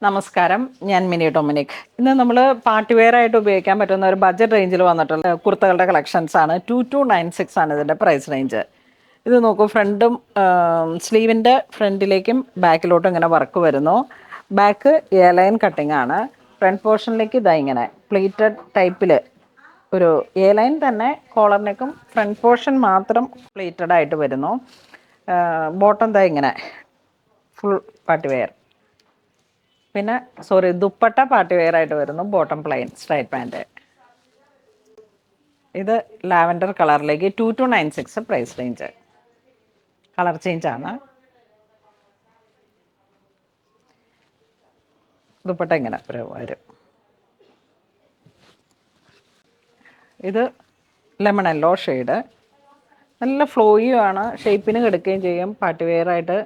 നമസ്കാരം, ഞാൻ mini Dominic. ഇന്ന് നമ്മൾ പാർട്ടി വെയർ ആയിട്ട് ഉപയോഗിക്കാൻ പറ്റുന്ന ഒരു ബഡ്ജറ്റ് റേഞ്ചിൽ വന്നിട്ടുള്ള കുർത്തകളുടെ കളക്ഷൻസ് ആണ്. 2296 ആണ് ഇതിൻ്റെ പ്രൈസ് റേഞ്ച്. ഇത് നോക്കൂ, ഫ്രണ്ടും സ്ലീവിൻ്റെ ഫ്രണ്ടിലേക്കും ബാക്കിലോട്ടും ഇങ്ങനെ വർക്ക് വരുന്നു. ബാക്ക് എ ലൈൻ കട്ടിംഗ് ആണ്. ഫ്രണ്ട് പോർഷനിലേക്ക് ഇതാ ഇങ്ങനെ പ്ലീറ്റഡ് ടൈപ്പിൽ ഒരു എ ലൈൻ തന്നെ കോളറിനേക്കും ഫ്രണ്ട് പോർഷൻ മാത്രം പ്ലീറ്റഡ് ആയിട്ട് വരുന്നു. ബോട്ടം ദാ ഇങ്ങനെ ഫുൾ പാർട്ടി വെയർ. പിന്നെ ദുപ്പട്ട പാർട്ടി വെയർ ആയിട്ട് വരുന്നു. Bottom plain straight pant. ഇത് ലാവൻഡർ കളറിലേക്ക് 2296 പ്രൈസ് റേഞ്ച്. കളർ ചേഞ്ച് ആണ്. ദുപ്പട്ട ഇങ്ങനെ വരും. ഇത് ലെമൺ യെല്ലോ ഷെയ്ഡ്. നല്ല ഫ്ലോയും ആണ്. ഷേപ്പിന് കിടക്കുകയും ചെയ്യും. പാർട്ടി വെയർ ആയിട്ട്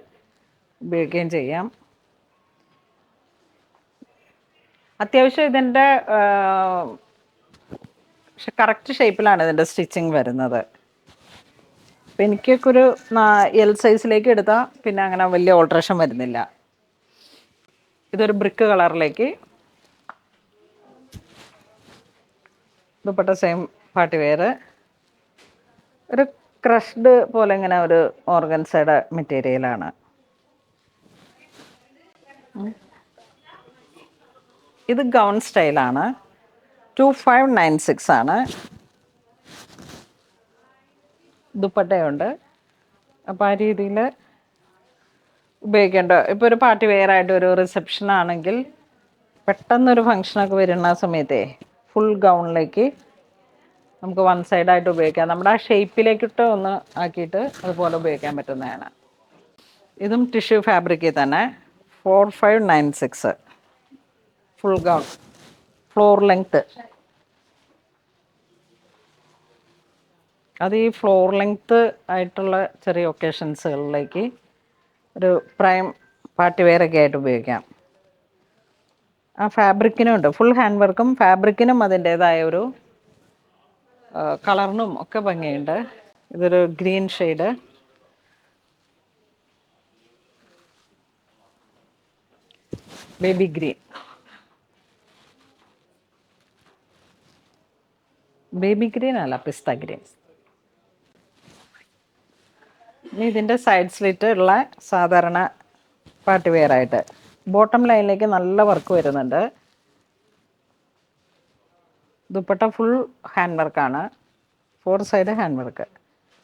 ഉപയോഗിക്കുകയും ചെയ്യാം. അത്യാവശ്യം ഇതിൻ്റെ കറക്റ്റ് ഷേപ്പിലാണ് ഇതിൻ്റെ സ്റ്റിച്ചിങ് വരുന്നത്. അപ്പം എനിക്കൊക്കെ ഒരു എൽ സൈസിലേക്ക് എടുത്താൽ പിന്നെ അങ്ങനെ വലിയ ഓൾട്രേഷൻ വരുന്നില്ല. ഇതൊരു ബ്രിക്ക് കളറിലേക്ക് ദുപ്പട്ട സെയിം പാർട്ടി വെയർ. ഒരു ക്രഷ്ഡ് പോലെ ഇങ്ങനെ ഒരു ഓർഗൻസയുടെ മെറ്റീരിയലാണ്. ഇത് ഗൗൺ സ്റ്റൈലാണ്. 2596 ആണ്. ദുപ്പട്ടയുണ്ട്. അപ്പോൾ ആ രീതിയിൽ ഉപയോഗിക്കേണ്ട. ഇപ്പോൾ ഒരു പാർട്ടി വെയർ ആയിട്ട് ഒരു റിസപ്ഷൻ ആണെങ്കിൽ പെട്ടെന്നൊരു ഫങ്ഷനൊക്കെ വരുന്ന സമയത്തേ ഫുൾ ഗൗണിലേക്ക് നമുക്ക് വൺ സൈഡായിട്ട് ഉപയോഗിക്കാം. നമ്മുടെ ആ ഷേപ്പിലേക്കിട്ട് ഒന്ന് ആക്കിയിട്ട് അതുപോലെ ഉപയോഗിക്കാൻ പറ്റുന്നതാണ്. ഇതും ടിഷ്യൂ ഫാബ്രിക്കിൽ തന്നെ 4596 ഫുൾ ഗൗൺ ഫ്ലോർ ലെങ്ത്ത്. അത് ഈ ഫ്ലോർ ലെങ്ത്ത് ആയിട്ടുള്ള ചെറിയ ഒക്കേഷൻസുകളിലേക്ക് ഒരു പ്രൈം പാർട്ടി വെയർ ഒക്കെ ആയിട്ട് ഉപയോഗിക്കാം. ആ ഫാബ്രിക്കിനും ഉണ്ട്, ഫുൾ ഹാൻഡ് വർക്കും ഫാബ്രിക്കിനും അതിൻ്റേതായ ഒരു കളറിനും ഒക്കെ ഭംഗിയുണ്ട്. ഇതൊരു green shade. Baby green. Baby green അല്ല, പിസ്ത ഗ്രീൻ. ഇനി ഇതിൻ്റെ സൈഡ് സ്ലിറ്റ് ഉള്ള സാധാരണ പാർട്ടി വെയർ ആയിട്ട് ബോട്ടം ലൈനിലേക്ക് നല്ല വർക്ക് വരുന്നുണ്ട്. ദുപ്പട്ട ഫുൾ ഹാൻഡ് വർക്കാണ്. 4 സൈഡ് ഹാൻഡ് വർക്ക്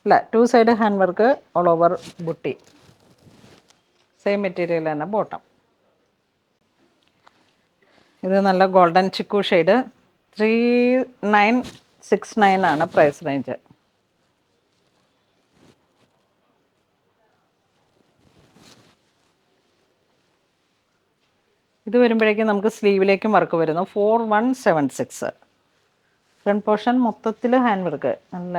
അല്ല, 2 side hand work all over buti. Same material തന്നെ ബോട്ടം. ഇത് നല്ല ഗോൾഡൻ ചിക്കു ഷെയ്ഡ്. 3969 ആണ് പ്രൈസ് റേഞ്ച്. ഇത് വരുമ്പോഴേക്കും നമുക്ക് സ്ലീവിലേക്കും വർക്ക് വരുന്നു. 4176. ഫ്രണ്ട് പോർഷൻ മൊത്തത്തിൽ ഹാൻഡ് വർക്ക് നല്ല.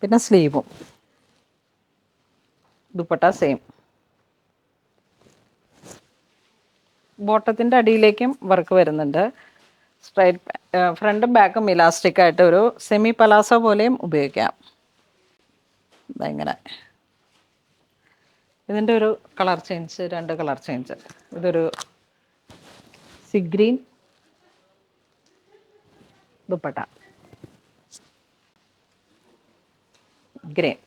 പിന്നെ സ്ലീവും ദുപ്പട്ട സെയിം. ബോട്ടത്തിൻ്റെ അടിയിലേക്കും വർക്ക് വരുന്നുണ്ട്. സ്ട്രൈറ്റ് ഫ്രണ്ടും ബാക്കും ഇലാസ്റ്റിക് ആയിട്ട് ഒരു സെമി പലാസോ പോലെയും ഉപയോഗിക്കാം. ഇങ്ങനെ ഇതിൻ്റെ ഒരു കളർ ചേഞ്ച്, 2 കളർ ചേഞ്ച്. ഇതൊരു സി ഗ്രീൻ ദുപ്പട്ട, ഗ്രീൻ,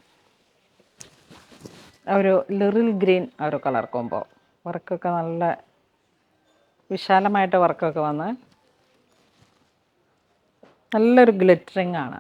ഒരു ലിറിൽ ഗ്രീൻ ആ ഒരു കളർ കോമ്പോ. വർക്കൊക്കെ നല്ല വിശാലമായിട്ട് വർക്കൊക്കെ വന്ന് നല്ലൊരു ഗ്ലിറ്ററിങ് ആണ്.